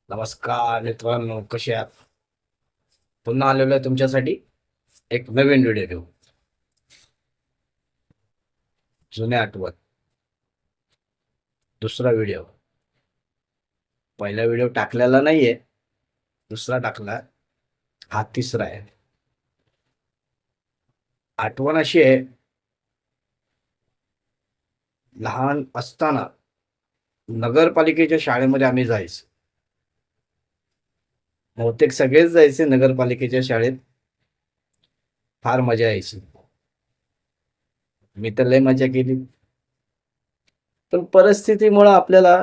नमस्कार मित्रांनो, कसे आहात? पुन्हा आलेलो आहे तुमच्यासाठी एक नवीन व्हिडिओ घेऊन. जुने आठवण, दुसरा व्हिडिओ. पहिला व्हिडिओ टाकलेला नाहीये, दुसरा टाकला, हा तिसरा आहे. आठवण अशी आहे, लहान असताना नगरपालिकेच्या शाळेमध्ये आम्ही जायचो. बहुतेक सगळेच जायचे नगरपालिकेच्या शाळेत. फार मजा यायची. मी तर लय मजा केली. पण परिस्थितीमुळं आपल्याला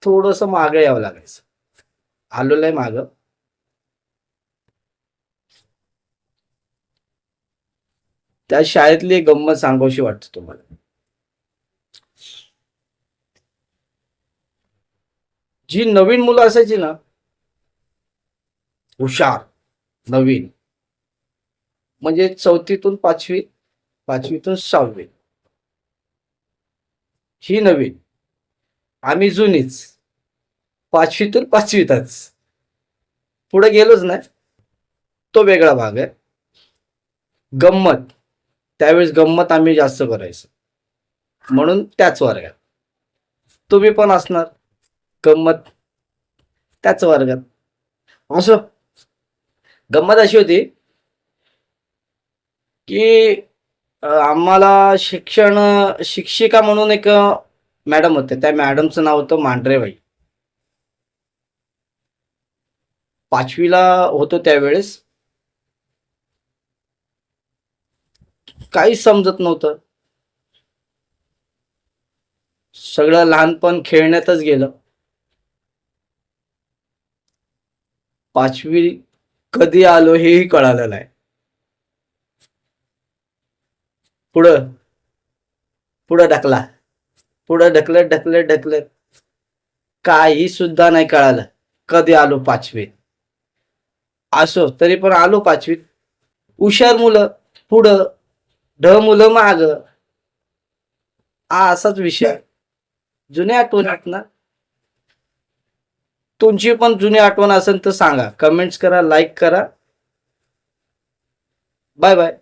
थोडंसं मागं यावं लागायचं. आलेलो आहे मागं. त्या शाळेतली एक गंमत सांगावीशी वाटते तुम्हाला. जी नवीन मुलं असायची ना, हुशार, नवीन, म्हणजे चौथीतून पाचवी, पाचवीतून सहावी, ही नवीन. आम्ही जुनीच, पाचवीतून पाचवीतच. पुढे गेलोच नाही. तो वेगळा भाग आहे. गंमत, त्यावेळेस गंमत आम्ही जास्त करायचो, म्हणून त्याच वर्गात. तुम्ही पण असणार गंमत त्याच वर्गात. असं गंमत अशी होती की आम्हाला शिक्षिका म्हणून एक मॅडम होते. त्या मॅडमचं नाव होतं मांढरेबाई. पाचवीला होतो त्यावेळेस. काहीच समजत नव्हतं. सगळं लहानपण खेळण्यातच गेलं. पाचवी कधी आलो हेही कळालं नाही. पुढं पुढं ढकला, पुढं ढकलत ढकलत ढकलत काही सुद्धा नाही कळालं कधी आलो पाचवीत. असो तरी पण आलो पाचवीत. हुशार मुलं पुढं, ढ मुलं माग, हा असाच विषय. जुन्या आठवणीत ना. तुमची पण जुनी आठवण असेल तर सांगा, कमेंट्स करा, लाईक करा. Bye bye.